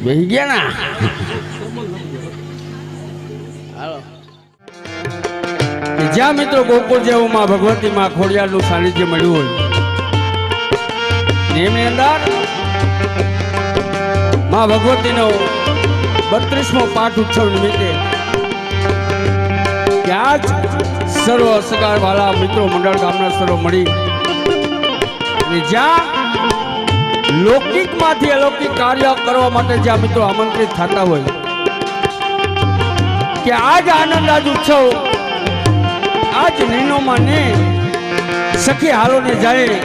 બેહી ગયા ના હાલો જ્યાં મિત્રો ગોકુળ જેવું માં ભગવતી માં ખોડિયારનું સાનિધ્ય મળ્યું હોય એમની અંદર માં ભગવતીનો 32મો પાઠ ઉત્સવ નિમિત્તે ત્યાં જ સર્વ સગાર વાળા મિત્રો મંડળ ગામના સર્વ મળી અને જ્યાં લૌકિક માંથી અલૌકિક કાર્ય કરવા માટે જ્યાં મિત્રો આમંત્રિત થતા હોય કે આજ આનંદ આજ ઉત્સવ આજ નીનોમાં ને સખી હાલો ને જાય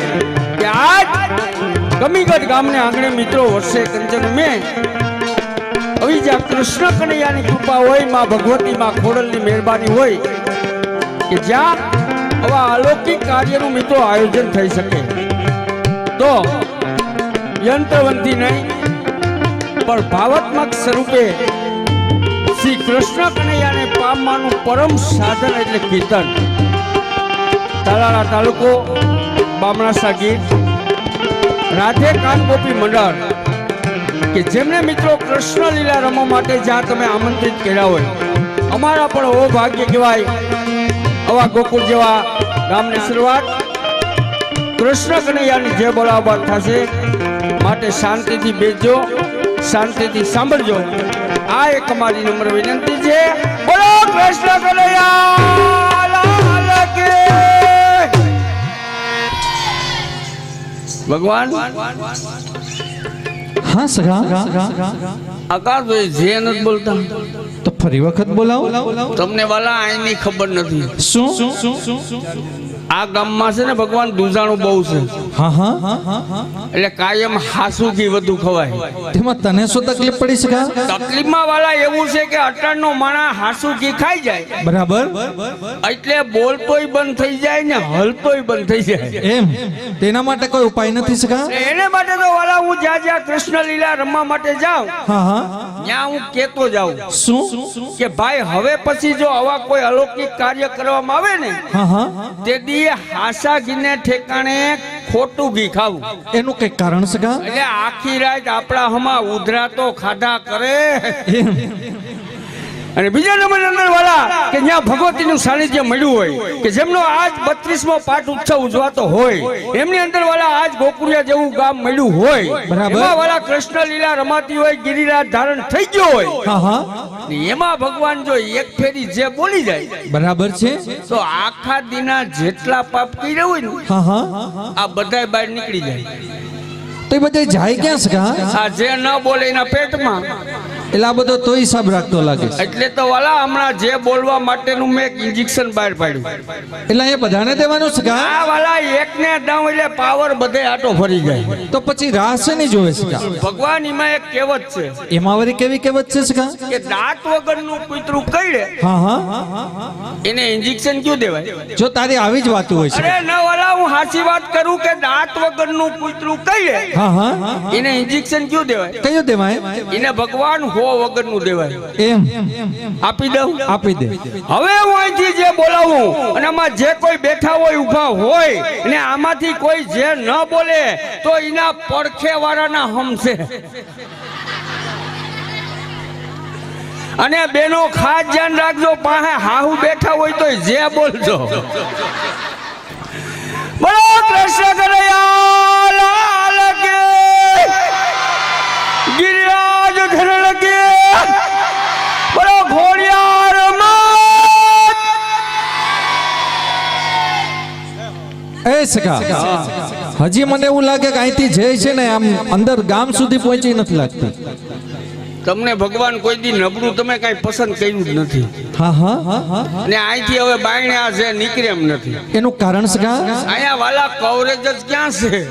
કે આજ ગમીગઢ ગામને આંગણે મિત્રો વર્ષે કંચન મેં આવી જ્યાં કૃષ્ણ કનૈયાની કૃપા હોય માં ભગવતી માં ખોડલની મહેરબાની હોય કે જ્યાં આવા અલૌકિક કાર્યનું મિત્રો આયોજન થઈ શકે તો યંત્રવંતી નહીં પણ ભાવાત્મક સ્વરૂપે શ્રી કૃષ્ણ કનૈયાને પામવાનું પરમ સાધન એટલે કીર્તન તાલાળા તાલુકો બામણાસા ગીર રાધે કાન ગોપી મંડળ કે જેમને મિત્રો કૃષ્ણ લીલા રમવા માટે જ્યાં તમે આમંત્રિત કર્યા હોય અમારા પણ ઓ ભાગ્ય કહેવાય આવા ગોકુળ જેવા ગામની શરૂઆત કૃષ્ણ કનૈયાની જે બોલાવવા થશે માટે શાંતિથી બેસજો શાંતિથી સાંભળજો આ એક અમારી નમ્ર વિનંતી છે બોલો કૃષ્ણ કનૈયા લાલ કી ભગવાન હા સગા આકાશભાઈ જે નથી બોલતા તો ફરી વખત બોલાવો તમને વાલા આઈની ખબર નથી શું આ ગામમાં છે ને ભગવાન દુજાણું બહુ છે હા હા એટલે કાયમ હાસુકી વધુ ખવાય તેમાં તને શું તકલીફ પડી સગા તકલીફમાં વાલા એવું છે કે અટાણનો માણા હાસુકી ખાઈ જાય બરાબર એટલે બોલતોય બંધ થઈ જાય ને હલતોય બંધ થઈ જાય એમ તેના માટે કોઈ ઉપાય નથી સગા એને માટે તો વાલા હું જ્યાં જ્યાં કૃષ્ણ લીલા રમવા માટે જાઉં હા હા ત્યાં હું કેતો જાઉં શું કે ભાઈ હવે પછી જો આવા કોઈ અલૌકિક કાર્ય કરવામાં આવે ને હા હા તે દી હાસા ઘીને ઠેકાણે ખોટું ઘી ખાવું એનું કઈ કારણ સગા એટલે આખી રાત આપણા હમા ઉધરા તો ખાધા કરે એમ અને બીજા નંબર અંદર વાળા કે જ્યાં ભગવતીનું સાનિધ્ય મળ્યું હોય કે જેમનો આજ 32મો પાઠ ઉત્સવ ઉજવાતો હોય એમની અંદર વાળા આજ ગોકુળિયા જેવું ગામ મળ્યું હોય એમાં વાળા કૃષ્ણ લીલા રમાતી હોય ગિરિરાજ ધારણ થઈ ગયો હોય હા હા એમાં ભગવાન જો એક ફેરી જે બોલી જાય બરાબર છે તો આખા દિના જેટલા પાપ કર્યા હોય ને હા હા આ બધાય બહાર નીકળી જાય તો એ બધા જાય ક્યાં સગા આ જે ન બોલે એના પેટમાં એટલે આ બધો તો હિસાબ રાખતો લાગે એટલે તો વાલા હમણાં જે બોલવા માટેનું મેં એક ઇન્જેક્શન બહાર પાડ્યું એટલે એ બધાને દેવાનું સગા આ વાલા એકને દઉં એટલે પાવર બધે આટો ફરી જાય તો પછી રાહ છે નહીં જોવે સગા ભગવાન એમાં એક કહેવત છે એમાં વળી કેવી કહેવત છે સગા કે દાંત વગરનું કૂતરું કઈડે હા હા એને ઇન્જેક્શન ક્યું દેવાય જો તારી આવી જ વાત હોય છે અરે ન વાલા હું સાચી વાત કરું કે દાંત વગરનું કૂતરું કઈડે હા હા એને ઇન્જેક્શન ક્યું દેવાય કયું દેવાય એને ભગવાન વગરનું દેવાય એમ આપી દઉં આપી દે હવે હું અહીંથી જે બોલાવું અને આમાં જે કોઈ બેઠા હોય ઊભા હોય અને આમાંથી કોઈ જે ન બોલે તો એના પડખે વાળાના હમશે અને બેનો ખાસ ધ્યાન રાખજો પાસે હાહુ બેઠા હોય તો જે બોલજો બોલો કૃષ્ણ કનૈયા લાલ કી ગિરિરાજ ધરણ કે બોલો ઘોડિયાર એ સગા હજી મને એવું લાગે કે અહીંથી જઈ છે ને આમ અંદર ગામ સુધી પહોંચી નથી લાગતી તમને ભગવાન કોઈ દી નબળું તમે કઈ પસંદ કર્યું જ નથી હા હા ને અહીંથી હવે બાયણે છે નીકળે એમ નથી એનું કારણ સગા અહીંયા વાલા કવરેજ જ ક્યાં છે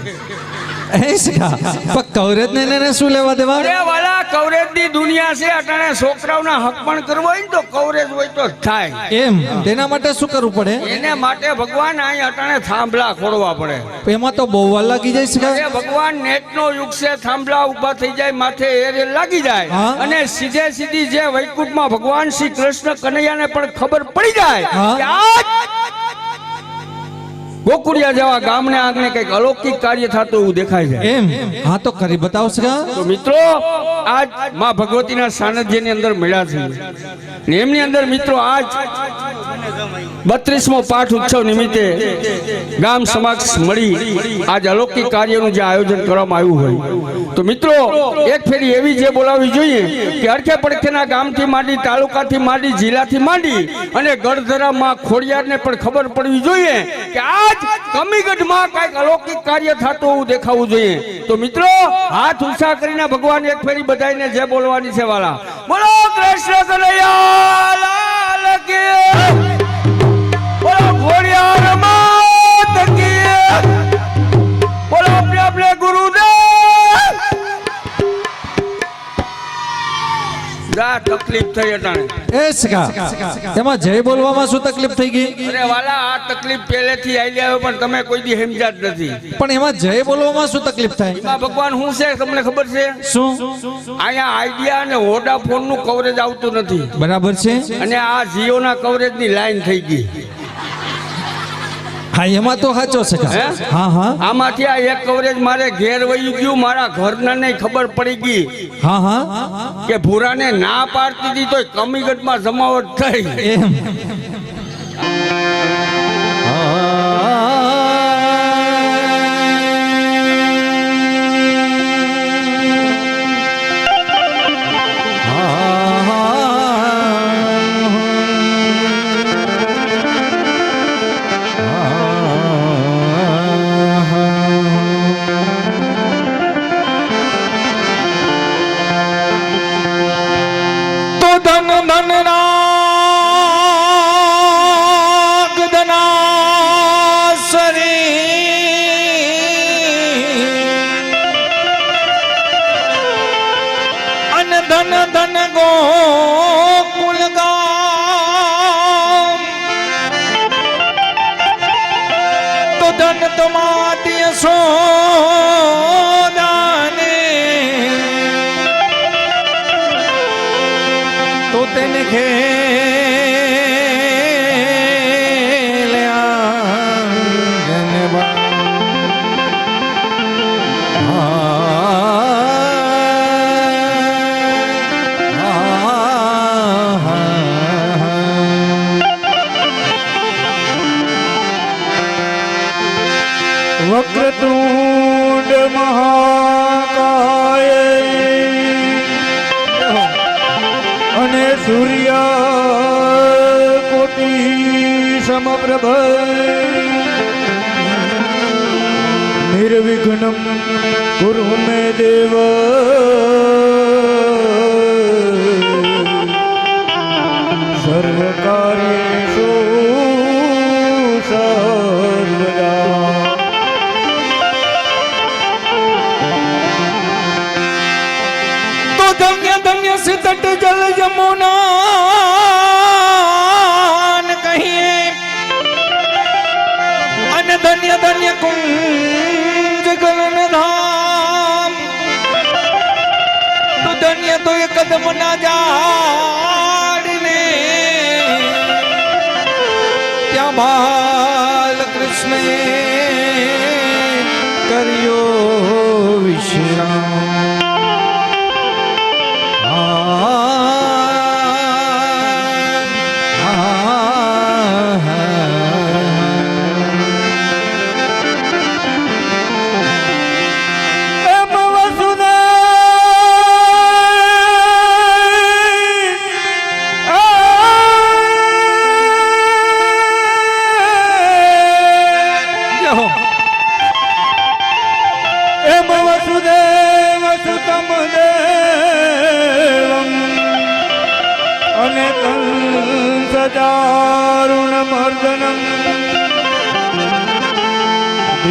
એ સગા પણ કવરેજ ને એને શું લેવા દેવા અરે વાલા કવરેજ ની દુનિયા છે અટાણે છોકરાઓના હક પણ કરવો હોય ને તો કવરેજ હોય તો થાય એમ તેના માટે શું કરવું પડે એને માટે ભગવાન અહીં અટાણે થાંભલા ખોડવા પડે એમાં તો બહુ વાર લાગી જાય સગા અરે ભગવાન નેટ નો યુગ છે થાંભલા ઉભા થઈ જાય માથે એરે લાગી જાય અને સીધે સીધી જે વૈકુંઠમાં ભગવાન શ્રી કૃષ્ણ કનૈયાને પણ ખબર પડી જાય કે ગોકુળિયા જેવા ગામને આંગણે કંઈક અલૌકિક કાર્ય થતું એવું દેખાય છે. એમ હા તો કરી બતાવો સગા. તો મિત્રો આજ માં ભગવતીના સાનિધ્યની અંદર મળ્યા છે ને એમની અંદર મિત્રો આજ 32મો પાઠ ઉત્સવ નિમિત્તે ગામ સમક્ષ મળી આજ અલૌકિક કાર્યનું જે આયોજન કરવામાં આવ્યું હોય તો મિત્રો એક ફેરી એવી જે બોલાવવી જોઈએ કે અડખે પડખેના ગામથી માંડી તાલુકાથી માંડી જિલ્લાથી માંડી અને ગઢધરામાં ખોડિયારને પણ ખબર પડવી જોઈએ કે આજ કમીગઢમાં કંઈક અલૌકિક કાર્ય થતું એવું દેખાવું જોઈએ. તો મિત્રો હાથ ઊંચા કરીને ભગવાન એક ફેરી બધાને જે બોલવાની છે વાલા બોલો કૃષ્ણ કનૈયા લાલ કી બોલો ખોડિયાર માત કી બોલો આપણે ગુરુદેવ જા તકલીફ થઈ અટાણે. એ સગા એમાં જય બોલવામાં શું તકલીફ થઈ ગઈ? અરે વાલા આ તકલીફ પહેલેથી આઈ આવે પણ તમે કોઈ દી સમજ્યા જ નથી. પણ એમાં જય બોલવામાં શું તકલીફ થાય? એમાં ભગવાન શું છે તમને ખબર છે? શું? અહીંયા આઈડિયા અને વોડાફોન નું કવરેજ આવતું નથી બરાબર છે. અને આ જીઓ ના કવરેજ ની લાઈન થઈ ગઈ. હા એમાં તો સાચો છે. હે? હા હા આમાંથી આ એક કવરેજ મારે ઘેર વયું ગયું મારા ઘરના ને ખબર પડી ગઈ હા હા કે ભૂરાને ના પાડતી હતી તોય કમીગઢમાં જમાવટ થઈ. એમ ધન ધન ગોકુલ ગામ તો ધન તમારી સોદાને તો તેને વક્રતુંડ મહાકાય અને સૂર્ય કોટી સમપ્રભ નિર્વિઘ્નમ કુરુ મે દેવ સર્વકાર્યેષુ સર્વદા. ધન્ય ધન્ય સિતટ જલ જમુના કહીએ અને ધન્ય ધન્ય કુંજ ગગન ધામ તો ધન્ય તો એ કદમ ના જાડને ત્યાં બાલ કૃષ્ણે કર્યો વિશ્રામ.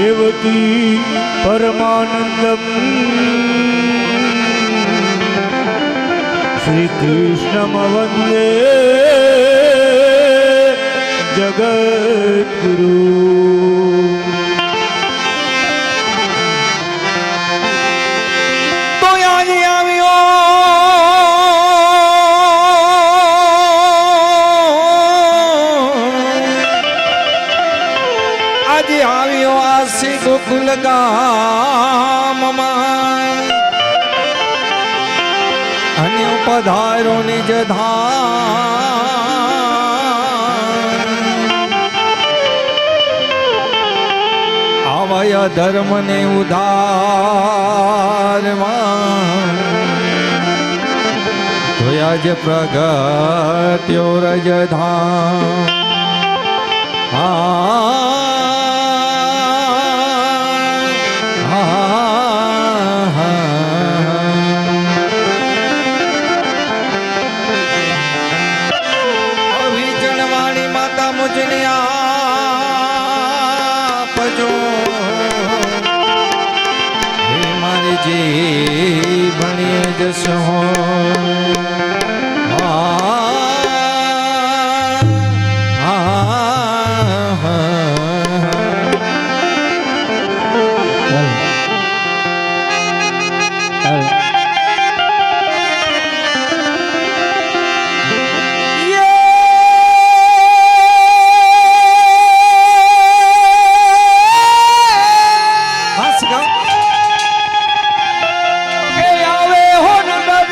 દેવકી પરમાનંદમ શ્રી કૃષ્ણમ વંદે જગદ્ગુરુ. તો આજે આવ્યો આજે શ્રી ગોકુલ ગામમાં અન્ય પધારો નિજ ધામ આવય ધર્મ ને ઉધારમાં જોયા જ પ્રગટ્યો રજધામ અવિજણવાણી માતા મુજને આપજો હે મારી જીવણીએ જશ કે આવે હો નંબર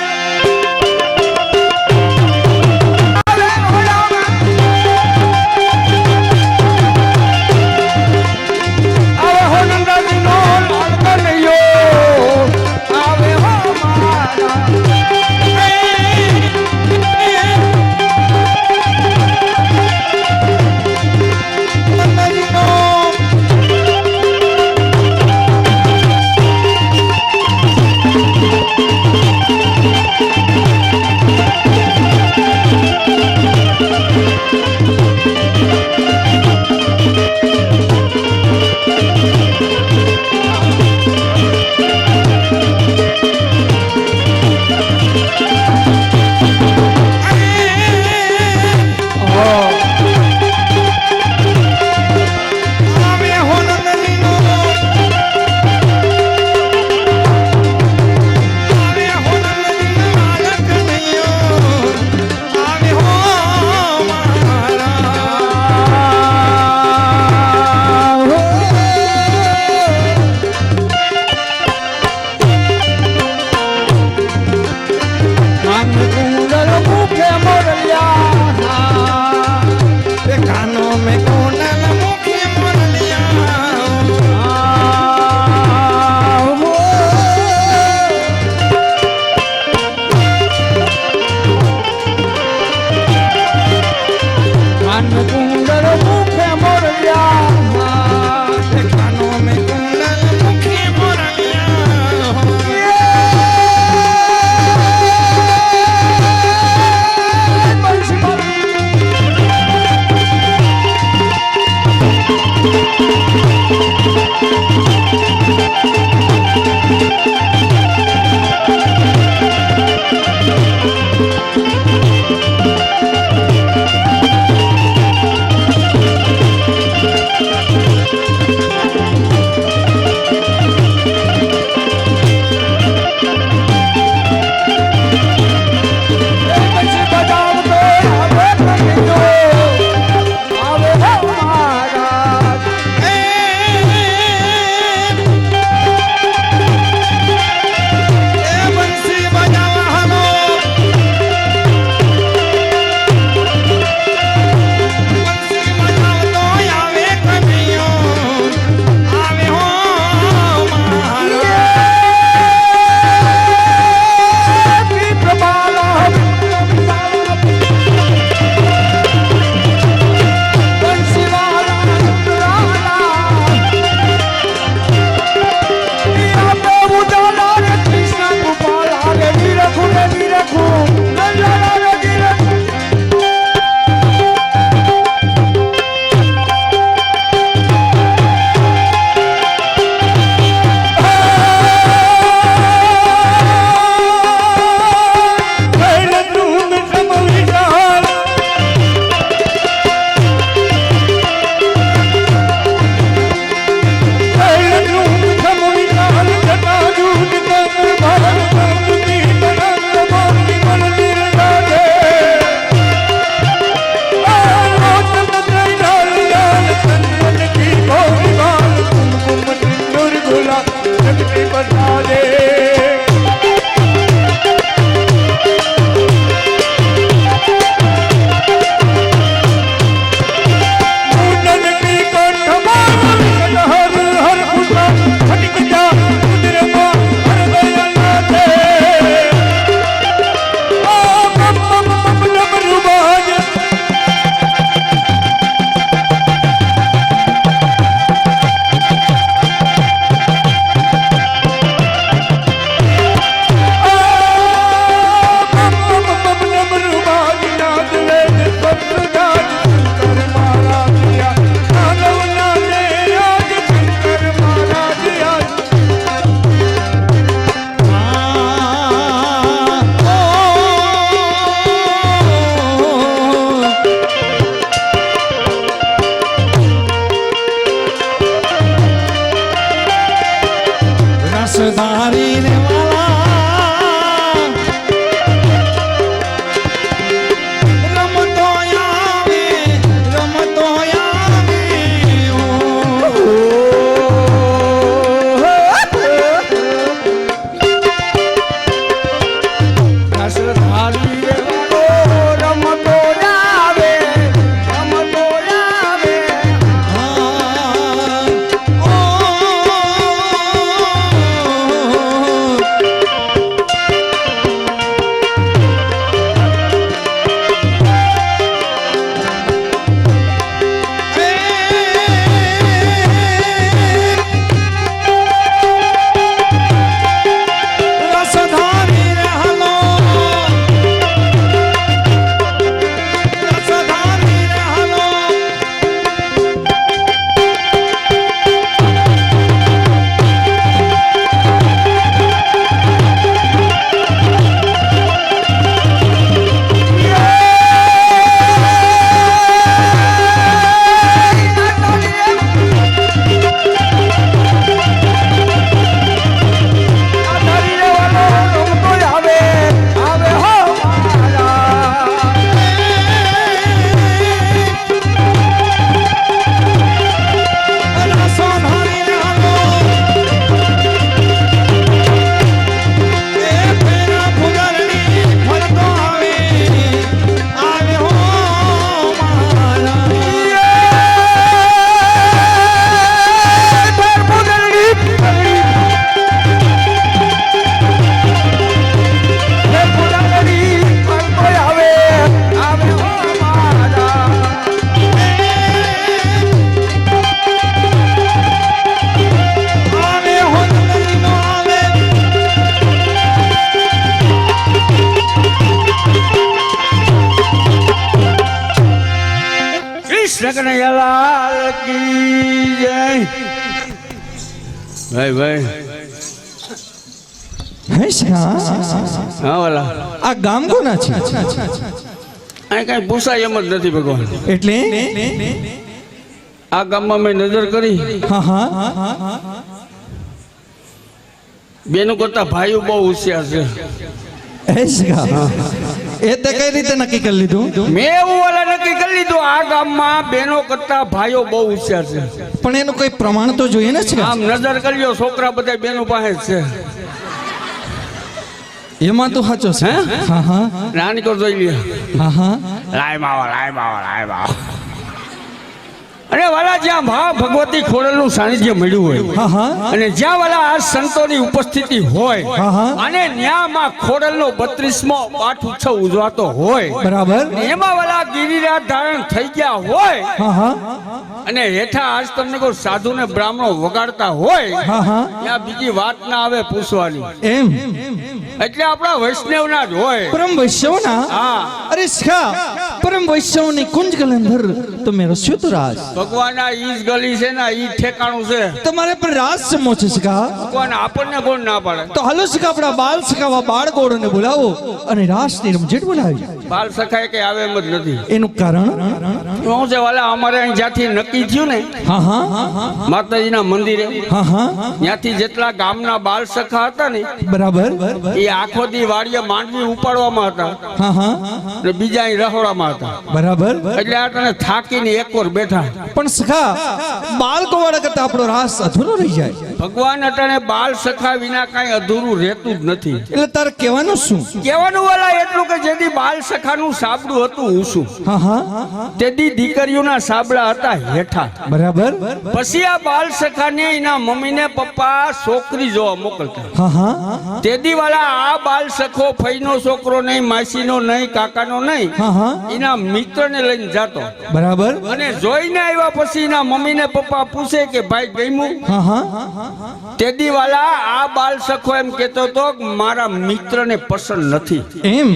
રાસ ધારી રેવાનો રમતો આવે રમતો આવે કનૈયાલાલ કી જય ભાઈ ભાઈ હે સખા હા વાલા આ ગામ કોના છે આ કઈ પૂછાય એમ જ નથી ભગવાન એટલે આ ગામમાં મેં નજર કરી હા હા બેનો કરતા ભાઈઓ બહુ હોશિયાર છે હે સખા એ તે કઈ રીતે નક્કી કરી લીધું મેં એવું વાલા નક્કી કરી લીધું આ ગામમાં બેનો કરતા ભાઈઓ બહુ હોશિયાર છે પણ એનું કોઈ પ્રમાણ તો જોઈએ ને છે આમ નજર કર્યો છોકરા બધા બેનો પાસે જ છે એમાં તો સાચો છે હે? હા હા નાની કો જોઈ લે હા હા લાય બાવા લાય બાવા લાય બાવા અને વાલા જ્યાં મા ભગવતી ખોડલનું સાનિધ્ય મળ્યું હોય હા હા અને જ્યાં વાલા આ સંતોની ઉપસ્થિતિ હોય હા, હા. અને ન્યા માં ખોડલનો 32મો પાઠ ઉત્સવ ઉજવાતો હોય બરાબર એમાં વાલા ગિરિરાજ ધારણ થઈ ગયા હોય હા હા અને હેઠા આજ તમને કોઈ સાધુ ને બ્રાહ્મણો વગાડતા હોય હા હા ત્યાં બીજી વાત ના આવે પૂછવાની એમ એટલે આપણા વૈષ્ણવના જ હોય પરમ વૈષ્ણવના હા અરે સખા પરમ વૈષ્ણવની કુંજ કલંધર તો મેરો સ્યુત રાજ ભગવાન આ ઈજ ગલી છે ને ઈ ઠેકાણું છે તમારે પણ રાજ સમો છે સખા ભગવાન આપણને કોણ ના પાડે તો હાલો સખા આપણા બાલ સખાવા બાળ ગોળને બોલાવો અને રાસની રમઝટ બોલાવી બાલ સખાય કે આવે એમ જ નથી એનું કારણ શું છે વાલા અમારે અહીં જ્યાંથી નક્કી થયું ને હા હા માતાજીના મંદિરે હા હા ત્યાંથી જેટલા ગામના બાલ સખા હતા ને બરાબર એ આખો દી વાડીએ માંડવી ઉપાડવામાં હતા હા હા અને બીજા અહીં રહોડામાં હતા બરાબર એટલે આ તને થાકીને એક વાર બેઠા પણ સખા બાલ ગોવાળા કરતા આપણો રાસ અધૂરો રહી જાય ભગવાન અટાણે બાલ સખા વિના કાંઈ અધૂરું રહેતું જ નથી એટલે તારે કહેવાનું શું કહેવાનું વાલા એટલું કે જેથી બાલ સખાનું સાબડું હતું ઊંચું હા હા તેથી દીકરીઓના સાબડા હતા હેઠા બરાબર પછી આ બાલ સખાને એના મમ્મીને પપ્પા છોકરી જોવા મોકલતા હા હા તેથી વાળા આ બાલ સખો ફઈનો છોકરો નહીં માસીનો નહીં કાકાનો નહીં હા હા એના મિત્રને લઈને જાતો બરાબર અને જોઈને આવ્યા પછી એના મમ્મીને પપ્પા પૂછે કે ભાઈ ગમ્યું હા હા તેથી વાળા આ બાલ સખો એમ કહેતો હતો કે મારા મિત્રને પસંદ નથી એમ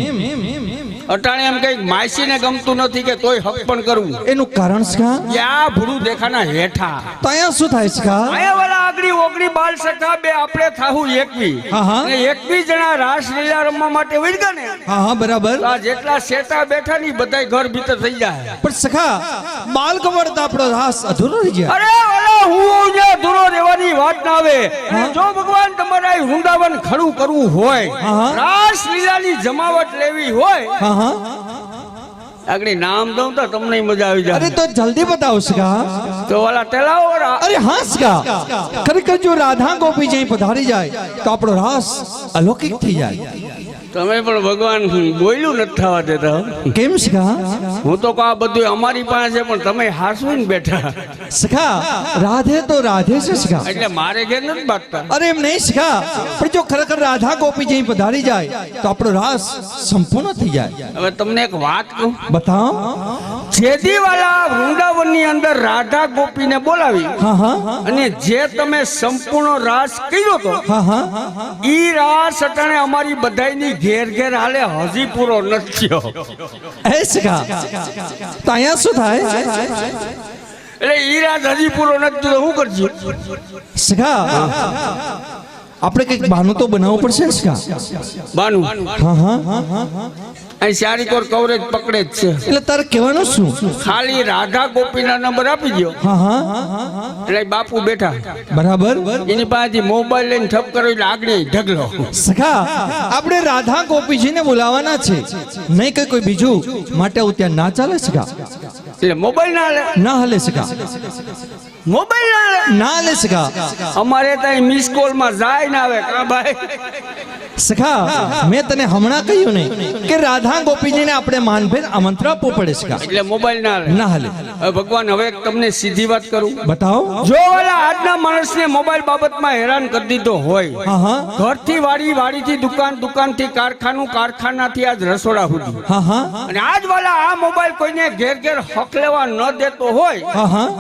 અટાણે એમ કઈ માસીને ગમતું નથી કે તોય હક પણ કરવું એનું કારણ સખા આ ભૂરું દેખાના હેઠા તો અહીંયા શું થાય સખા આયા વાળા આગળી ઓગળી બાલ સખા બે આપણે થાહું એકવી હા, હા. અને 21 જણા રાસલીલા રમવા માટે વળગ્યા ને હા હા બરાબર તો આ જેટલા શેતા બેઠા ની બધાય ઘર ભીતર થઈ જાય પણ સખા બાલ ગોવાળા આપણો રાસ અધૂરો રહી જાય અરે વાલા હું જે દૂરો રહેવાની વાત ના આવે અને જો ભગવાન તમારા અહીં વૃંદાવન ખડું કરવું હોય હા. રાસલીલાની જમાવટ લેવી હોય હા હા આગળ નામ દઉં તો તમને મજા આવી અરે જાય તો જલ્દી બતાવો સખા તો વાલા તેલાવો અરે હા સખા ખરેખર જો રાધા ગોપી જઈ પધારી જાય તો આપણો રાસ અલૌકિક થઈ જાય તમે પણ ભગવાન બોલ્યું નથી થવા દેતા હો. કેમ સખા? હું તો કહું આ બધું અમારી પાસે છે, પણ તમે હાસવીને બેઠા સખા રાધે તો રાધે છે સખા. એટલે મારે ઘેર નથી બાંધતા. અરે એમ નહીં સખા, પણ જો ખરેખર રાધા ગોપી જઈ પધારી જાય તો આપણો રાસ સંપૂર્ણ થઈ જાય. હવે તમને એક વાત કહું. બતાવ. જેદીવાલા વૃંદાવનની અંદર રાધા ગોપીને બોલાવી હા હા અને જે તમે સંપૂર્ણ રાસ કર્યો તો હા હા ઈ રાસ અટાણે અમારી બધાયની ઘેર ઘેર હાલે હજી પૂરો નથી થયો. એ સખા તો અહીંયા શું થાય? એટલે ઈ રાસ હજી પૂરો નથી થયો, શું કરજો? સખા આપણે કઈક બહાનું તો બનાવવું પડશે ને સખા. બાનું હા હા અહીં ચારી કોર કવરેજ પકડે જ છે. એટલે તારે કહેવાનું શું? ખાલી રાધા ગોપીના નંબર આપી દો હા હા એટલે બાપુ બેઠા બરાબર. એની પાસેથી મોબાઈલ લઈને ઠપ કરો એટલે આગળ ઢગલો. સખા આપણે રાધા ગોપીજીને બોલાવાના છે, નહીં કે કોઈ બીજું માટે આવું ત્યાં ના ચાલે સખા. એટલે મોબાઈલ ના લે, ના હાલે સખા, મોબાઈલ ના લે. ના હાલે સખા. અમારે ત્યાં મિસ કોલ માં જાય ના આવે કા ભાઈ. સખા મેં તને હમણાં કહ્યું નહીં કે રાધા ગોપીજીને આપણે માનભેર આમંત્રણ આપવું પડે સખા. એટલે મોબાઈલ ના લે. ના હાલે. હવે ભગવાન હવે તમને સીધી વાત કરું. બતાવો. જો ઓલા આજના માણસને મોબાઈલ બાબતમાં હેરાન કરી દીધો હોય, હા હા ઘરથી વાડી, વાડીથી દુકાન, દુકાનથી કારખાનું, કારખાનાથી આજ રસોડા સુધી, હા હા અને આજ વાલા આ મોબાઈલ કોઈને ઘેર ઘેર હક લેવા ન દેતો હોય, હા હા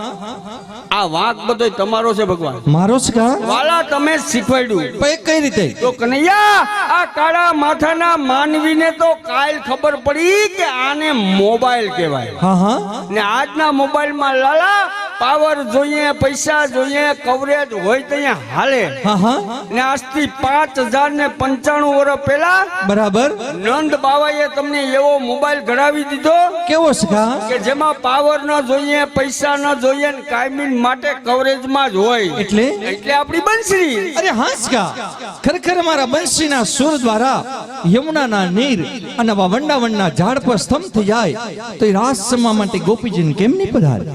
આ વાંક બધો તમારો છે ભગવાન. મારો સખા. વાલા તમે જ શીખવાડ્યું. પણ એ કઈ રીતે? તો કનૈયા આ કાળા માથાના માનવીને તો કાલ ખબર પડી કે આને મોબાઈલ કહેવાય. હા હા ને આજના મોબાઈલમાં લાલા પાવર જોઈએ, પૈસા જોઈએ, કવરેજ હોય તો અહીંયા હાલે. હા હા ને આજથી 5095 વર્ષ પહેલા બરાબર. નંદ બાવાએ તમને એવો મોબાઈલ ઘડાવી દીધો કેવો સખા? કે જેમાં પાવર ન જોઈએ, પૈસા ન જોઈએ, ને કાયમી માટે કવરેજમાં જ હોય. એટલે આપણી બંસરી. અરે હા સખા, ખરેખર મારા બંસીના સુર દ્વારા યમુનાના નીર અને વંડાવનના ઝાડ પર સ્તંભ થઈ જાય તો એ રાસ સમા માટે ગોપીજીને કેમ નહીં પધારે?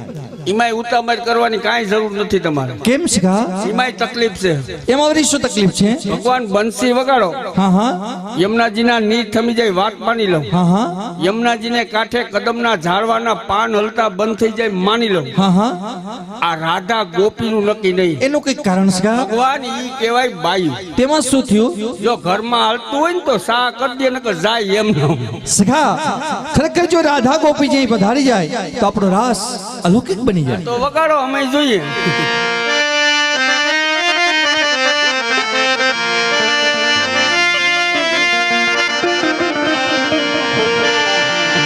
એમાંય ઉતામળ કરવાની કાંઈ જરૂર નથી તમારે. કેમ સખા? એમાંય તકલીફ છે. એમાં વળી શું તકલીફ છે? ભગવાન બંસી વગાડો, હા હા યમુનાજીના નીર થમી જાય, વાત માની લો. હા હા યમુનાજીને કાંઠે કદમના ઝાડવાના પાન હલતા બંધ થઈ જાય, માની લો. હા હા આ રાધા ગોપીનું નક્કી નહીં. એનું કઈક કારણ સખા? ભગવાન ઈ કહેવાય બાયું. તેમાં શું થયું? જો ઘરમાં હાલતું હોય ને તો સા કરી દે, નકર જાય એમ ન. સખા ખરેખર જો રાધા ગોપીજી પધારી જાય તો આપણો રાસ અલૌકિક બની જાય. તો વગાડો, અમે જોઈએ.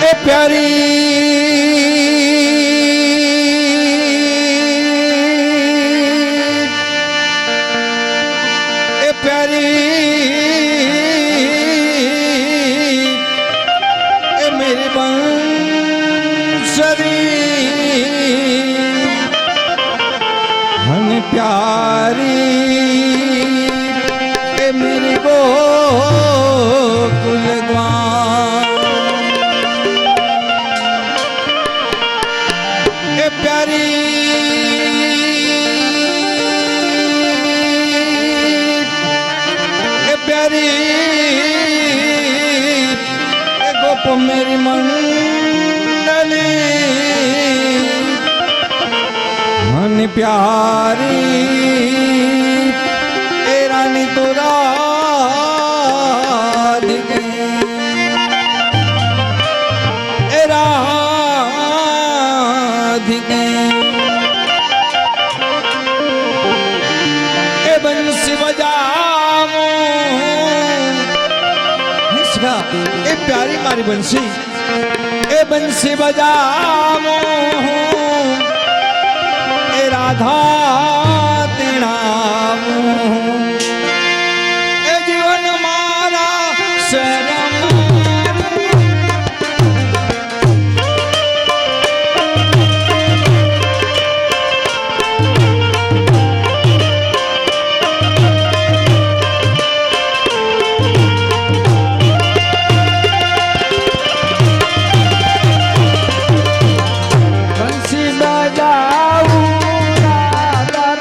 એ પ્યારી એ મેરી બંસરી હન પ્યારી એ મેરી ગોકુલ ગ્વાલ એ પ્યારી એ ગોપ મેરી મંડલી मन प्यारी ए रानी तो राधिके ए राधिके ए बंसी बजाओ ए प्यारी मारी बंसी ए बंसी बजाओ राधा तेरा ए जीवन मारा शरम બંસી બજાવું રાધા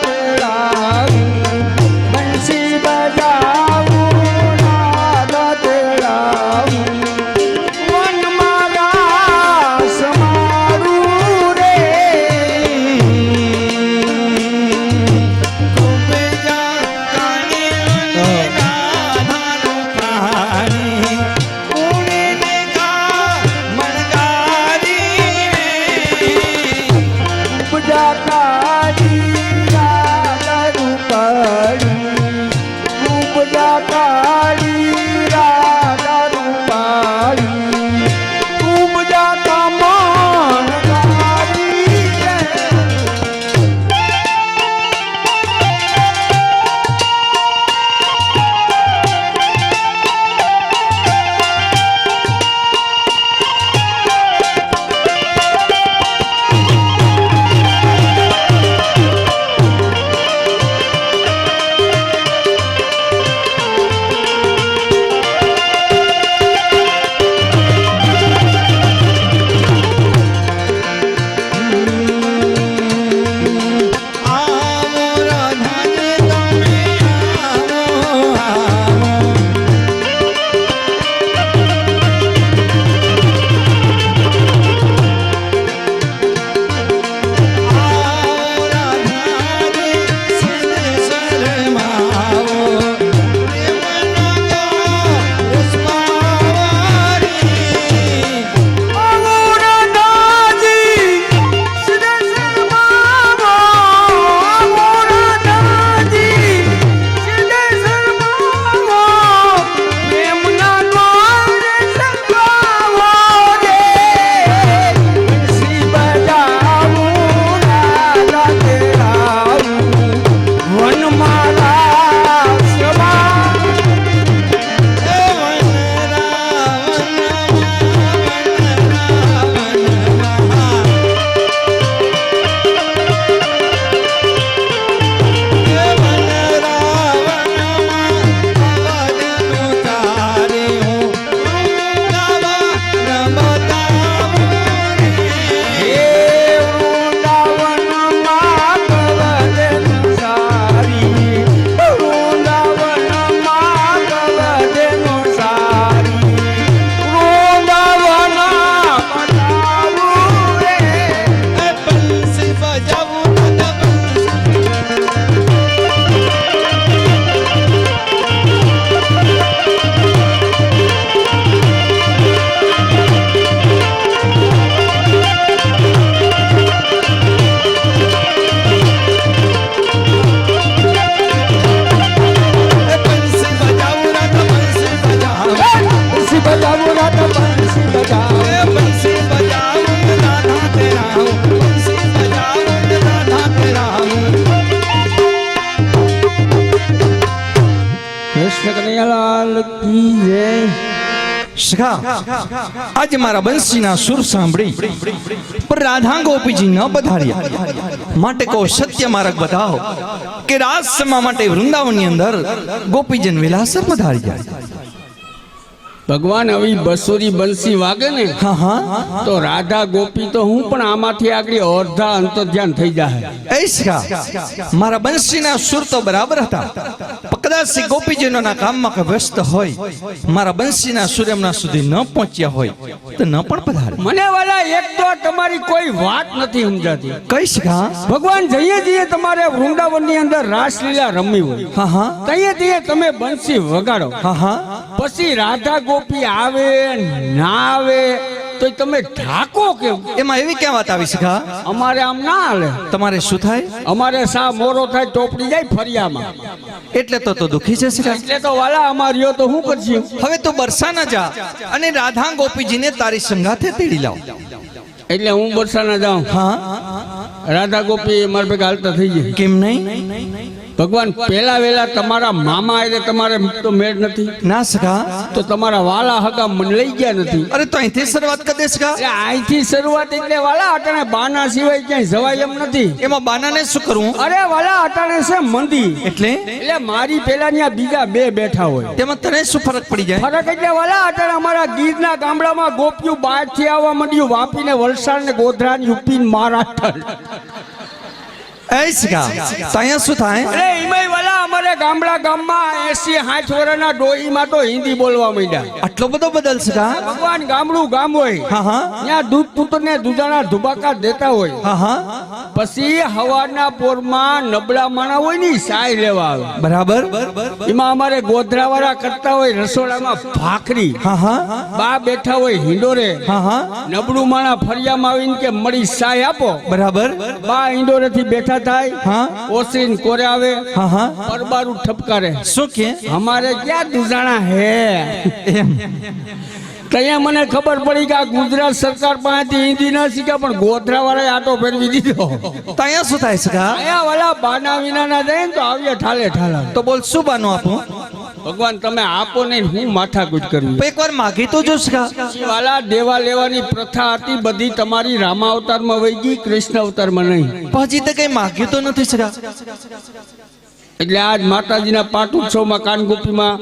સખા આજે મારા બંસીના સુર સાંભળી પણ રાધા ગોપીજી ન પધાર્યા માટે કહો સત્ય માર્ગ બતાવો કે રાસ સમા માટે વૃંદાવનની અંદર ગોપીજન વિલાસ પધારી જાય. ભગવાન આવી બસુરી બંસી વાગે ને હા હા તો રાધા ગોપી તો હું પણ આમાંથી આગળ અડધા અંતર્ધ્યાન થઈ જાય. એ સખા મારા બંસીના સુર તો બરાબર હતા કદાચ ગોપીજનોના કામમાં કે વ્યસ્ત હોય મારા બંસીના સુર એમના સુધી ન પહોંચ્યા હોય તો ન પણ પધારે. મને વાલા એક તો તમારી કોઈ વાત નથી સમજાતી. કઈ સખા ભગવાન જઈએ જઈએ તમારે વૃંદાવનની અંદર રાસલીલા રમવી હોય, હા હા તઈએ તઈએ તમે બંસી વગાડો, હા હા પછી રાધા ગોપી આવે ના આવે તો તમે ઢાકો કેમ? એમાં એવી ક્યાં વાત આવી સખા? અમારે આમ ના હાલે. તમારે શું થાય? અમારે સા મોરો થાય ટોપડી જાય ફરિયામાં. એટલે તો દુખી છે સખા. એટલે તો વાલા અમારીઓ તો શું કરશું? હવે તું બરસાના જા અને રાધા ગોપીજીને તારી સંગાથે તેડી લાવ. એટલે હું બરસાના જાઉં, હા રાધા ગોપી મારા ભેગા હાલતા થઈ જાય. કેમ નહીં? ભગવાન પેલા વેલા તમારા મામા એટલે તમારે તો મેળ નથી. ના સખા. તો તમારા વાલા હગા મને લઈ ગયા નથી. અરે તો અહીંથી શરૂઆત કરી દે સખા. એટલે અહીંથી શરૂઆત એટલે વાલા અટાણે બાના સિવાય ક્યાંય જવાય એમ નથી. એમાં બાનાને શું કરવું? અરે વાલા અટાણે છે મંદી. એટલે મારી પેલા ત્યાં બીજા બે બેઠા હોય. તેમાં તને શું ફરક પડી જાય? ફરક એટલે વાલા અટાણે અમારા ગીરના ગામડામાં ગોપિયું બહાર થી આવવા માંડ્યું, વાપીને વલસાડ ને ગોધરા ને યુપી ને મહારાષ્ટ્ર. એ સખા તો અહીંયા શું થાય? અરે ઈમાઈ વાલા અમારે ગામમાં 80-60 વર્ષના ડોહીમાં તો હિન્દી બોલવા માંડ્યા. આટલો બધો બદલ સખા? ભગવાન ગામડું ગામ હોય, હા હા ત્યાં દૂધ પુત્રને દૂધાના ધુબાકા દેતા હોય. હા હા પછી હવારના પોરમાં નબળા માણા હોય ને સાય લેવા આવે. બરાબર. એમાં અમારે ગોધરા વાળા કરતા હોય રસોડામાં ભાખરી. હા હા બા બેઠા હોય હિંડોરે. હા હા નબળું માણા ફરિયામાં આવીને કે મળી સાય આપો. બરાબર. બા હિંડોરે થી બેઠા થાય, હા ઓસીન કોરે આવે, હા હા પરબારું ઠપકારે. શું કે? અમારે ક્યાં દુજાણા હે? એમ ત્યાં મને ખબર પડી કે આ ગુજરાત સરકાર પાસેથી હિન્દી ના શીખ્યા પણ ગોધરા વાળાએ આટો ફેરવી દીધો. તો અહીંયા શું થાય સખા? અહીંયા વાલા બાના વિના ના જાય ને તો આવીએ ઠાલે ઠાલા. તો બોલ શું બાનું આપું? ભગવાન તમે આપો ને હું માથાકૂટ કરવી. તો એકવાર માગી તો જો સખા. વાલા દેવા લેવાની પ્રથા હતી બધી તમારી રામા અવતારમાં વહી ગઈ, કૃષ્ણ અવતારમાં નહીં. પછી તો કઈ માગ્યું તો નથી સખા. એટલે આજ માતાજીના પાટ ઉત્સવમાં કાનગોપીમાં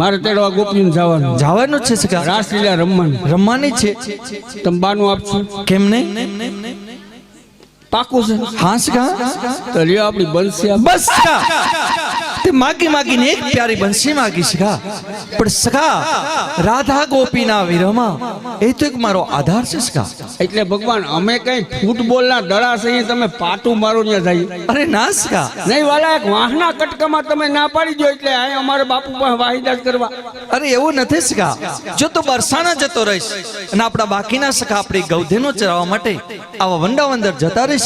મારે તેડવા ગોપીને જવાનું. જવાનું જ છે સખા. રાસલીલા રમવાનું. રમવાની જ છે. તમે બાનું આપશો? કેમ નહીં? પાકું છે. હા સખા. તો લ્યો આપણી બંસી આપ. બસ સખા તે માગીને એક પ્યારી બંસી માગી સખા. પણ સખા રાધા ગોપીના વિરહમાં એ તો એક મારો આધાર છે સખા. એટલે ભગવાન અમે કઈ ફૂટબોલના દડા છે તમે પાટું મારો ત્યાં જઈએ? અરે ના સખા. નહીં વાલા એક વાહના કટકામાં તમે ના પાડી દો એટલે અહીં અમારે બાપુ પાસે વાહિદાત કરવા. અરે એવું નથી સખા. જો તો બરસાના જતો રહીશ અને આપણા બાકીના સખા આપણી ગૌધેનો ચરાવવા માટે આવા વંડાવંદર જતા રહેશે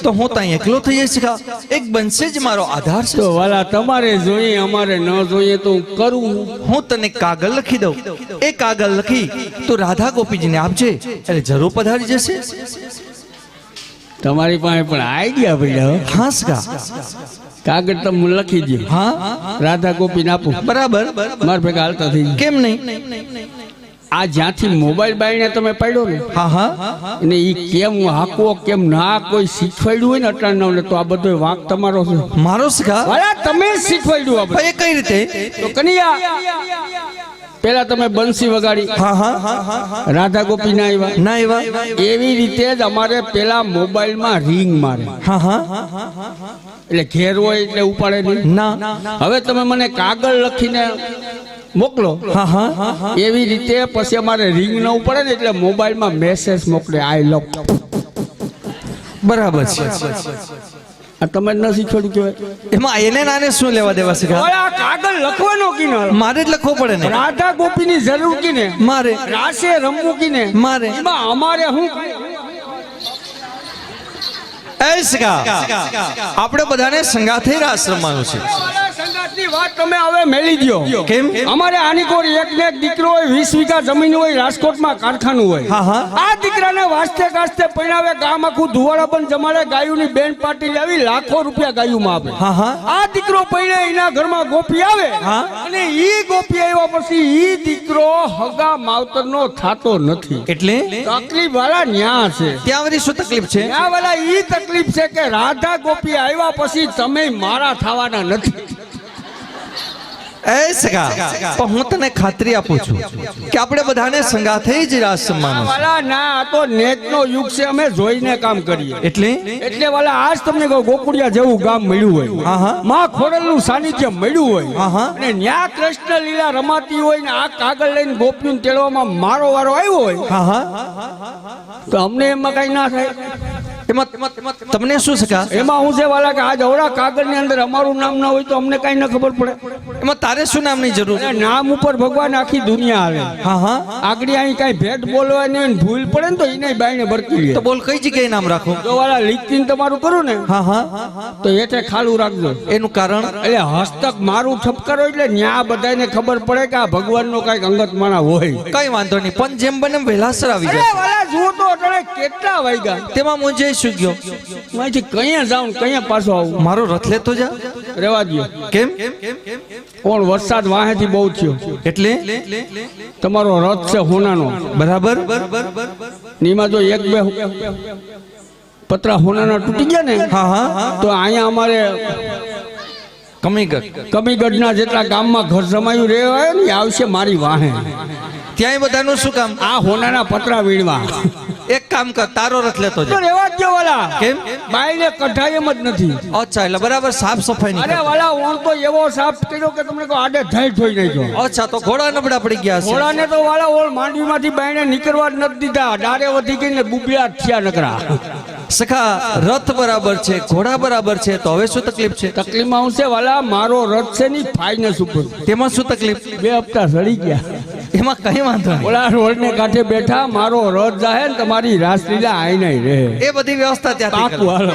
તો હું ત્યાં એકલો થઈ જઈશ સખા. એક બંસી જ મારો આધાર છે. તો વાલા તમારે જોઈએ અમારે ન જોઈએ તો હું કરું. હું તને કાગળ લખી દઉં. એ કાગળ લખી તો રાધા ગોપીજીને આપજે એટલે જરૂર પધારી જશે. તમારી પાસે પણ આઈડિયા પડ્યા. હા સખા. કાગળ તમે લખી દો. હા રાધા ગોપીને આપું. બરાબર. મારા ભેગા હાલતા થઈ જાય. કેમ નહીં? આ જ્યાંથી મોબાઈલ બાઈને તમે પાડ્યો ને હા હા અને ઈ કેમ હાકવો કેમ ના કોઈ શીખવાડ્યું હોય ને અટાણવને તો આ બધો વાંક તમારો છે. મારો સખા. વાલા તમે જ શીખવાડ્યું આ બધું. એ કઈ રીતે? તો કનૈયા પેલા તમે બંસી વગાડી, હા હા રાધા ગોપી ના આવ્યા. ના એવા. એવી રીતે જ અમારે પેલા મોબાઈલમાં રિંગ મારે. હા હા એટલે ઘેર હોય એટલે ઉપાડે નહીં. ના. હવે તમે મને કાગળ લખીને મોકલો. હા હા એવી રીતે પછી અમારે રિંગ ન ઉપડે ને એટલે મોબાઈલમાં મેસેજ મોકલે આઈ લવ. બરાબર છે. આ તમે જ ન શીખવાડ્યું કહેવાય. એમાં એને નાને શું લેવા દેવા સખા? આ કાગળ લખવાનો કી ને મારે જ લખવો પડે ને. રાધા ગોપીની જરૂર કી ને મારે. રાસે રમવું કી ને મારે. એમાં અમારે હું એ સખા આપણે બધાને સંગાથે રાસ રમવાનું છે. વાતની વાત તમે હવે મેલી દ્યો. કેમ? અમારે આની કોઈ એક ને એક દીકરો હોય, 20 વીઘા જમીન હોય, રાજકોટમાં કારખાનું હોય. હા, હા. આ દીકરાને વાસ્તે કાસ્તે પરણાવે, ગામ આખું ધુવાડા પણ જમાડે, ગાયુની બેન પાર્ટી લાવી લાખો રૂપિયા ગાયુમાં આપે. હા, હા. આ દીકરો પરણે એના ઘરમાં ગોપી આવે, હા. અને ઈ ગોપી આવ્યા પછી ઈ દીકરો હગા માવતરનો થાતો નથી. એટલે તકલીફ વાળા ન્યા છે. ત્યાં વળી શું તકલીફ છે? ન્યા વાળા ઈ તકલીફ છે કે રાધા ગોપી આવ્યા પછી તમે મારા થવાના નથી. એ સગા, પણ હું તને ખાતરી આપું છું કે આપણે બધાને સંગાથે જ રાસ સન્માન છે. વાલા ના, આ તો નેતનો યુગ છે, અમે જોઈને કામ કરીએ. એટલે વાલા આજ તમને કહું, ગોકુળિયા જેવું ગામ મળ્યું હોય, હા, હા. માં ખોડલનું સાનિધ્ય મળ્યું હોય, હા, હા. અને ન્યા કૃષ્ણ લીલા રમાતી હોય ને આ કાગળ લઈને ગોપીને તેડવામાં મારો વારો આવ્યો હોય, હા, હા. તો અમને એમાં કઈ ના થાય. એમાં તમને શું સગા? એમાં હું છે વાલા કે આજ અવળા કાગળની અંદર અમારું નામ ના હોય તો અમને કઈ ના ખબર પડે. એમાં તારે શું નામની જરૂર? અને નામ ઉપર ભગવાન આખી દુનિયા આવે. હા, હા. આગળ અહીં કઈ ભેટ બોલવાની હોય ને ભૂલ પડે ને તો એને બાઈને ભરકી લે. તો બોલ, કઈ જગ્યાએ નામ રાખો? જો વાલા લીકતીન તમારું કરું ને, હા, હા. તો હેઠે ખાલું રાખજો. એનું કારણ? એટલે હસ્તક મારું ઠપકારો એટલે ન્યા બધાને ખબર પડે કે આ ભગવાનનો કઈક અંગત માણા હોય. કઈ વાંધો નહીં, પણ જેમ બને વહેલાસર આવી અરે જાય. વાલા જુઓ તો અટાણે કેટલા વાગ્યા. તેમાં મુંજે શું ગયો? અહીંથી કયા જાઉં કયા પાછો આવું? મારો રથ લેતો જા. રેવા દ્યો. કેમ? પણ વરસાદ વાહેથી બહુ થયો, એટલે તમારો રથ છે હોનાનો. બરાબર. નીમાં જો એક બે પતરા હોનાના તૂટી ગયા ને, હા, હા. તો અહીંયા અમારે કમીગઢના જેટલા ગામમાં ઘર જમાયું રહેવાય ને, એ આવશે મારી વાહે. ત્યાંય બધાનું શું કામ? આ હોનાના પતરા વીણવા. એક કામ કર, તારો રથ લેતો તો જા. રેવા જ દો વાલા. કેમ? બાઈને કઢાય એમ જ નથી. અચ્છા, એટલે બરાબર સાફ સફાઈ નહીં અરે કરતા. વાલા ઓણ તો એવો સાફ કર્યો કે તમને કહો આડે ધઈ ધોઈ નાખ્યો. અચ્છા, તો ઘોડા નબળા પડી ગયા છે. ઘોડાને તો વાલા ઓળ માંડવીમાંથી બાઈને નીકળવા જ નથી દીધા. ડારે વધી ગઈને બુબિયા થયા નકરા. સખા, રથ બરાબર છે, ઘોડા બરાબર છે, તો હવે શું તકલીફ છે? તકલીફમાં હું છે વાલા, મારો રથ છે ની ફાઈનસ ઉપર. તેમાં શું તકલીફ? 2 હપ્તા સડી ગયા. એમાં કઈ વાંધો નહીં. ઓલા રોડને કાંઠે બેઠા, મારો રથ જાહે ને તમારી રાસલીલા આઈ નહીં રહે. એ બધી વ્યવસ્થા ત્યાંથી પાકું કરો. હાલો.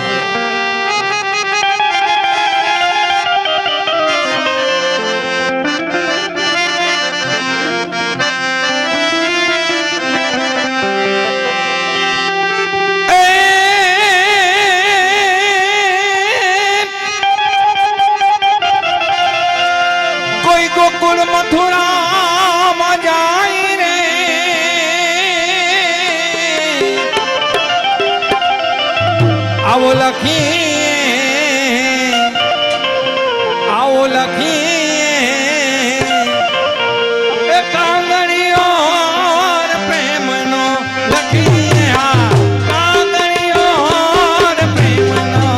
કોઈ ગોકુળ મથુરામાં જાય રે, આવો લખી એ કાંગણીઓ પ્રેમનો લખી, હા, કાંગણીઓ પ્રેમનો.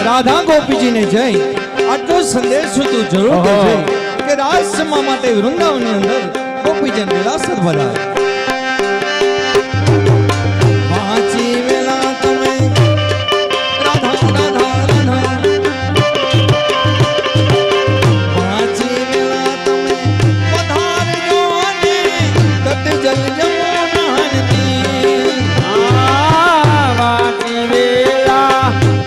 રાધા ગોપીજીને જઈ આટલો સંદેશો તું જરૂર કહેજે કે રાજસમા માટે વૃંદાવનની અંદર ગોપીજન વિલાસત વધારે. વાંચી વેલા તમે રાધા રાધા રાધા, વાંચી વેલા તમે વધારજો ને તટ જલ જમુનાની. વાંચી વેલા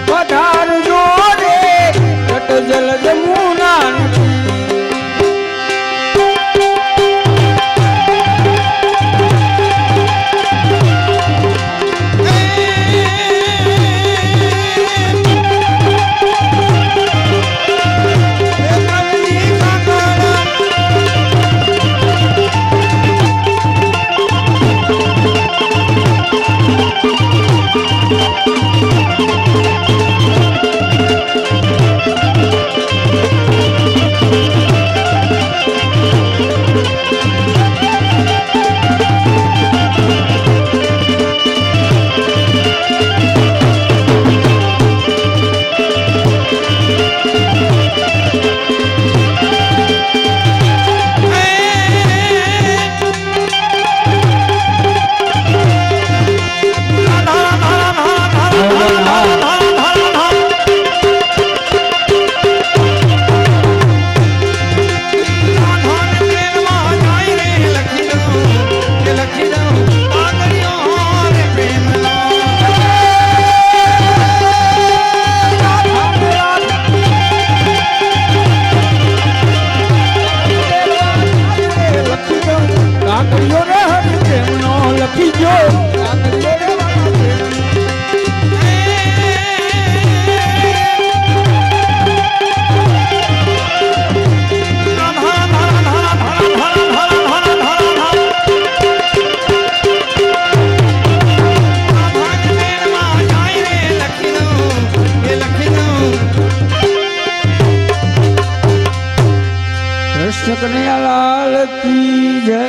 પધારજો રે તટ જલ જમુના કૃષ્ણ કનૈયાલાલ કી જય.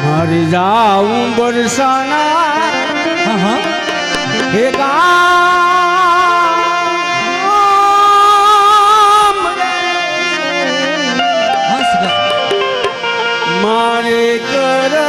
મારી જાઉં બરસાના હે ગામ રે, મારે કરવા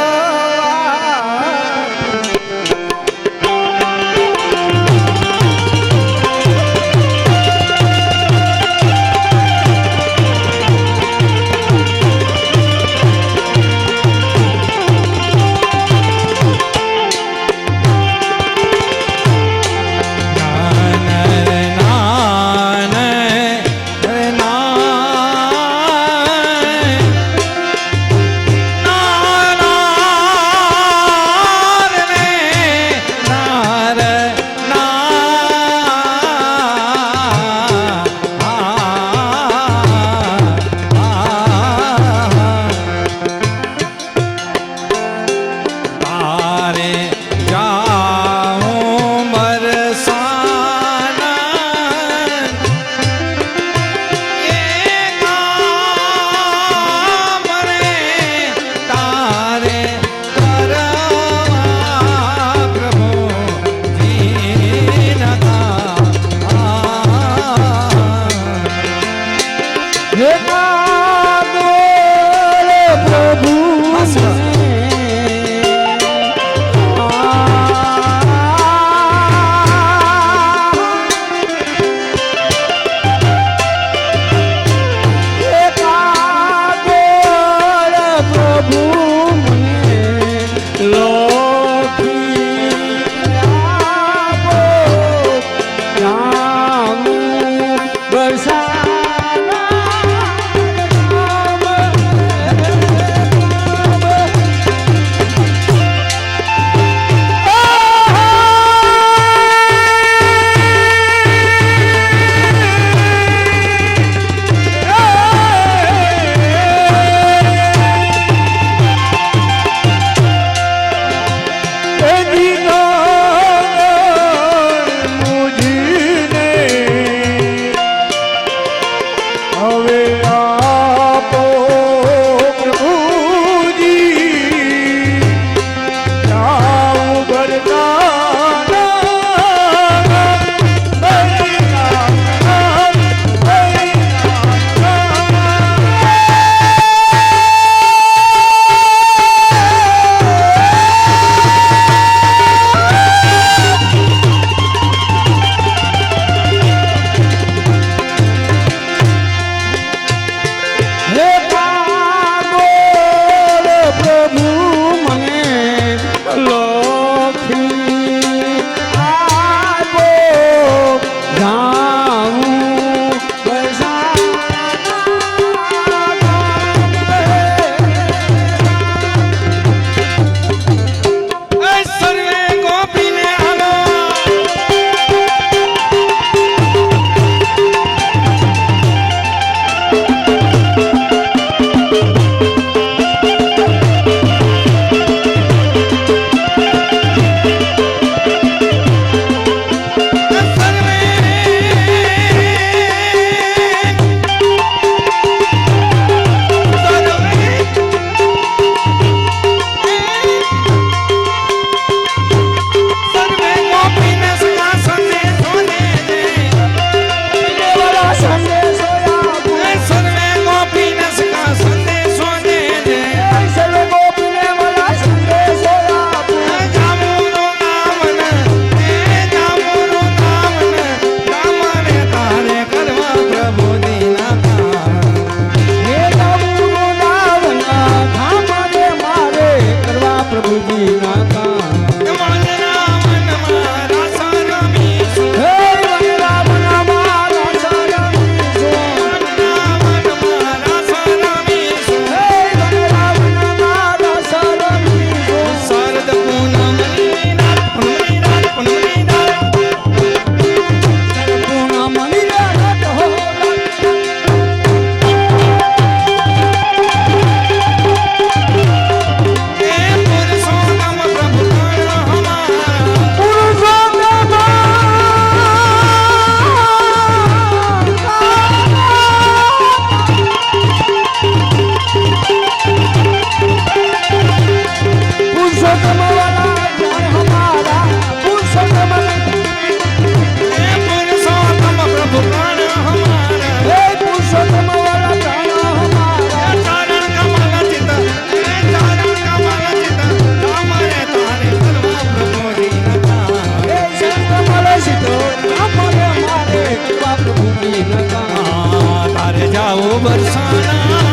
તારે જાઓ બરસાના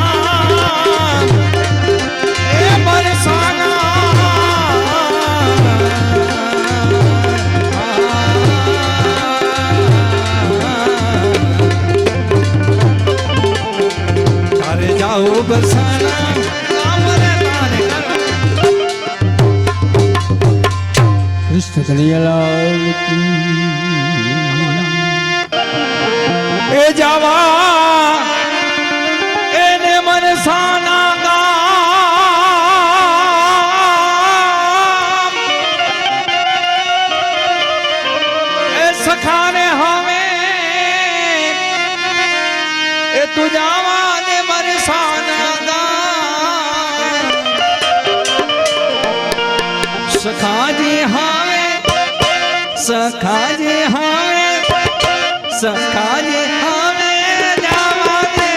એ બરસાના તારે જાઓ બરસાના કૃષ્ણ કનૈયાલાલ કી એ જાવા એને મનસાના ગામ એ સખાને હવે એ તું જાવા ને મનસાના ગામ સખાજી હવે સખાજી હવે સખાજી હવે જાવા દે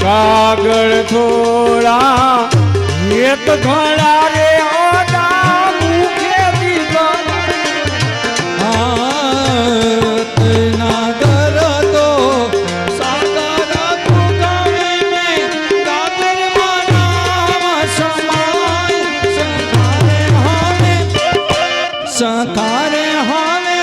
કાગળ થોડા એક ઘોડા રે ઓડા મુખેથી હાથ ના કરતો સાકાર પુગાવીને કાતર માનામાં સમાય સખારે હવે સખારે હવે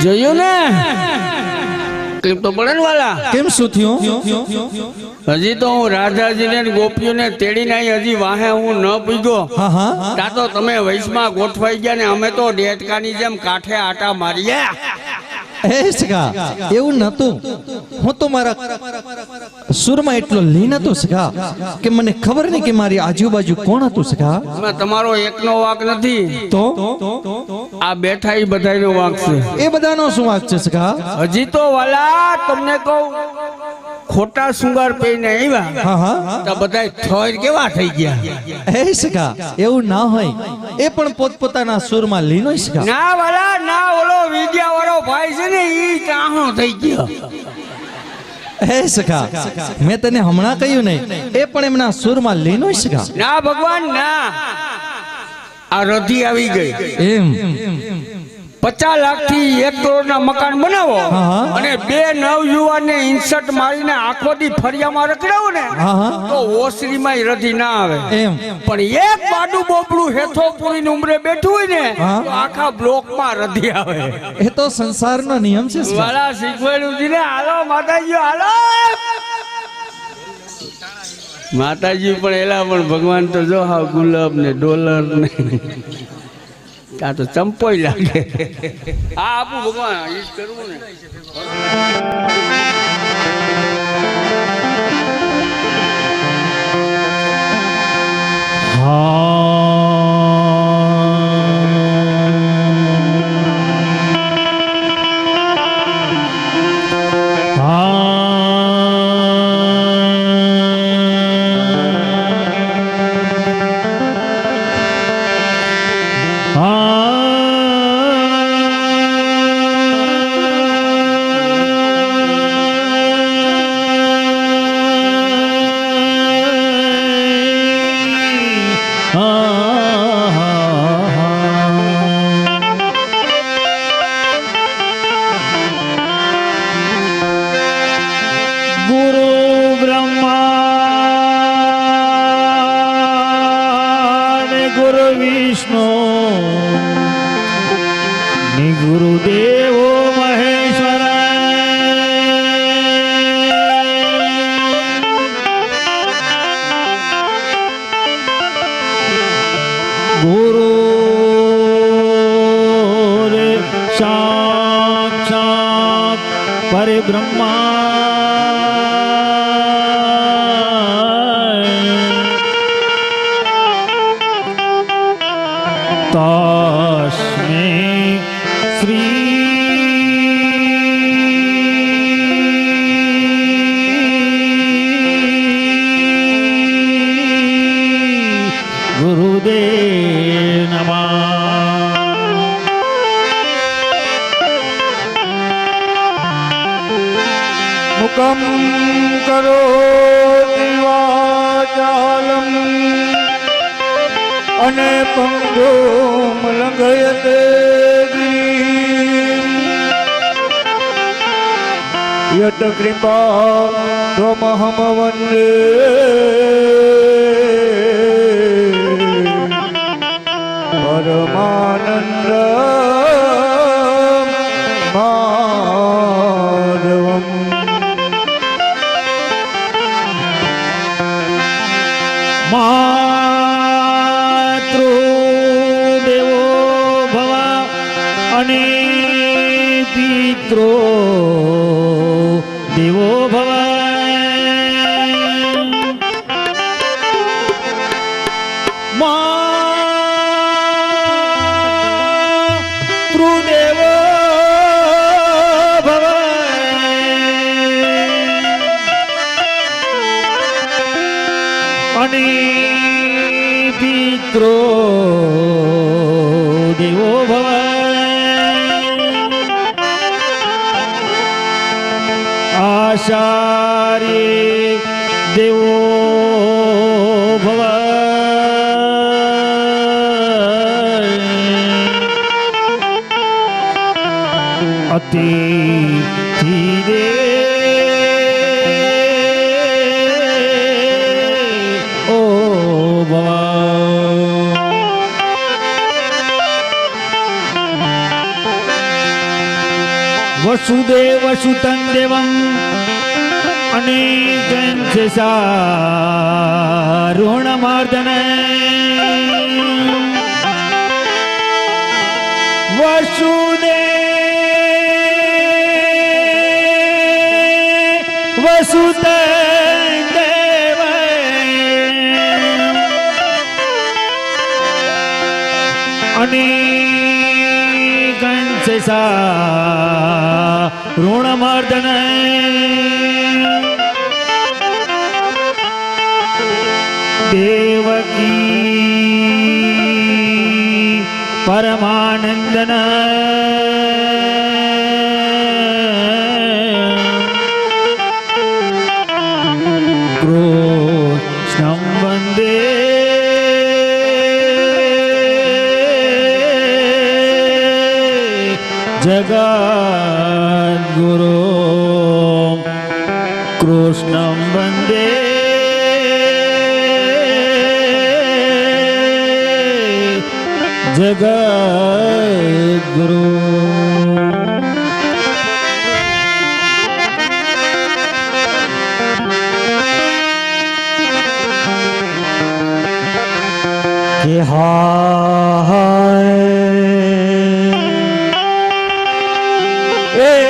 જોયું ને ક્લિપ તો પડે ને વાલા. કેમ શું થયું? હજી તો હું રાધાજીને ને ગોપીઓને તેડીને આવી હજી વાહે હું ન પૂગ્યો. હા હા તા તો તમે વૈશમાં ગોઠવાઈ ગયા ને અમે તો ડેટકાની જેમ કાંઠે આટા માર્યા. એ સગા એવું નતું. હું તો મારા સુરમાં એટલો લીન હતો સગા કે મને ખબર નહીં કે મારી આજુબાજુ કોણ હતું સગા. એમાં તમારો એકનો વાંક નથી, તો આ બેઠા એ બધાયનો વાંક છે. એ બધાનો શું વાંક છે સગા? હજી તો વાલા તમને કહું, ખોટા શૃંગાર પહેરીને આવ્યા હા હા તો બધાય થોર કેવા થઈ ગયા. એ સગા એવું ના હોય. એ પણ પોતપોતાના સુરમાં લીન હોય સગા. ના વાલા ના, ઓલો વિદ્યા વાળો ભાઈ છે ને ઈ ચાહો થઈ ગયો. એ સગા મેં તને હમણાં કહ્યું નહીં, એ પણ એમના સુરમાં લીન હોય સગા. ના ભગવાન ના, આ રધી આવી ગઈ. એમ 50 લાખથી 1 કરોડના મકાન બનાવો હા. અને 2 નવયુવાનને ઇન્સર્ટ મારીને આખો દી ફરિયામાં રખડાવો ને હા. તો ઓસરીમાં રધી ના આવે. એમ પણ એક બાડું બોબડું હેથો પૂરીને ઉમરે બેઠું હોય ને હા. તો આખા બ્લોકમાં રધી આવે. એ તો સંસારનો નિયમ છે સગા. વાલા શીખવાડ્યું છે ને. હાલો માતાજી હાલો. માતાજી પણ એલા પણ ભગવાન તો જો હાવ ગુલાબ ને ડોલર ને આ તો ચંપોય લાગે. હા આપું ભગવાન ઈ જ કરવું ને. ગુરુ બ્રહ્મા ને ગુરુ વિષ્ણુ ને ગુરુદેવો મહેશ્વર. ગુરુ રે સાક્ષાત પરબ્રહ્મા તસ્मै શ્રી ગુરુદેવ નમઃ. મુકમ કરો દિવાચાલમ અને પંગોમ લંઘયતે ગિરિમ યત કૃપા ત્વમહમ વંદે પરમાનંદ માધવમ. માતૃદેવો ભવ અને પિત્રો દેવો ભવ. માતૃદેવો ભવ અને પિત્રો દેવો ભવ. આચાર્ય દેવો ભવ. અતિથિ દેવો ભવ. વસુદેવ સુતં દેવમ અનેકં સારુણમર્દન વસુદેવ સુતં દેવ અનેકં સારુણમર્દન દેવકી પરમાનંદન કૃષ્ણં વંદે જગદ્ગુરુ કૃષ્ણં વંદે જગદ્ગુરુ કે હાય એ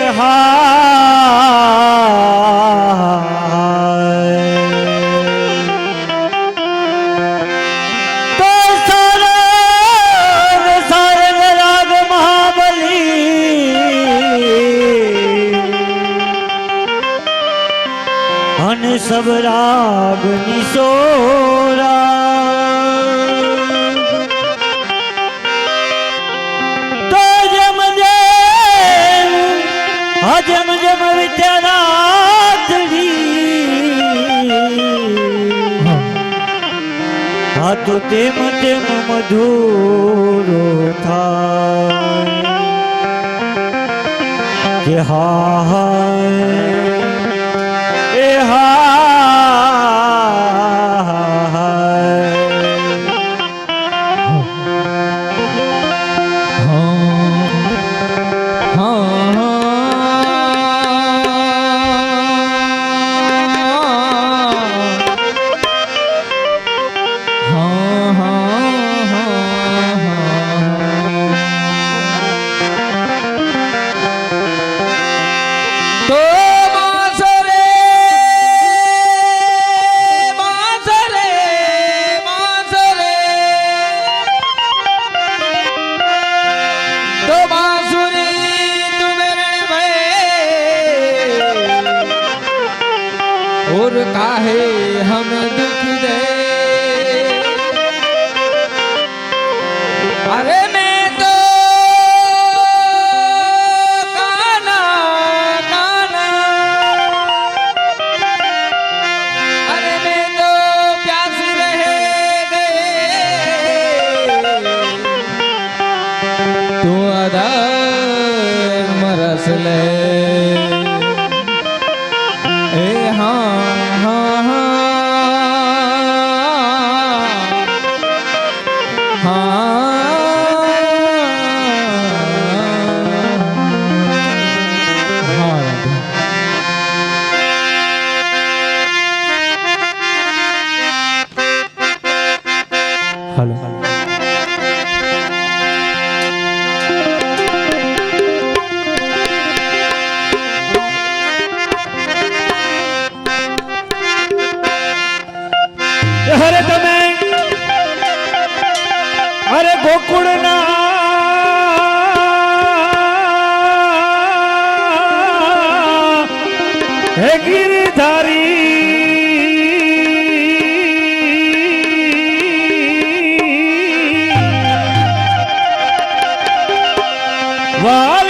सब राग निशोरा तो जम जम जम जम विद्यानाथड़ी हाँ तो तेम तेम मधुरो था कि हाय ए और काहे हम दुख दे अरे मैं तो काना काना अरे मैं तो प्यास रह गए तू अदर मरस ले ए हाँ અરે તમે અરે ગોકુળના હે ગિરધારી વાલ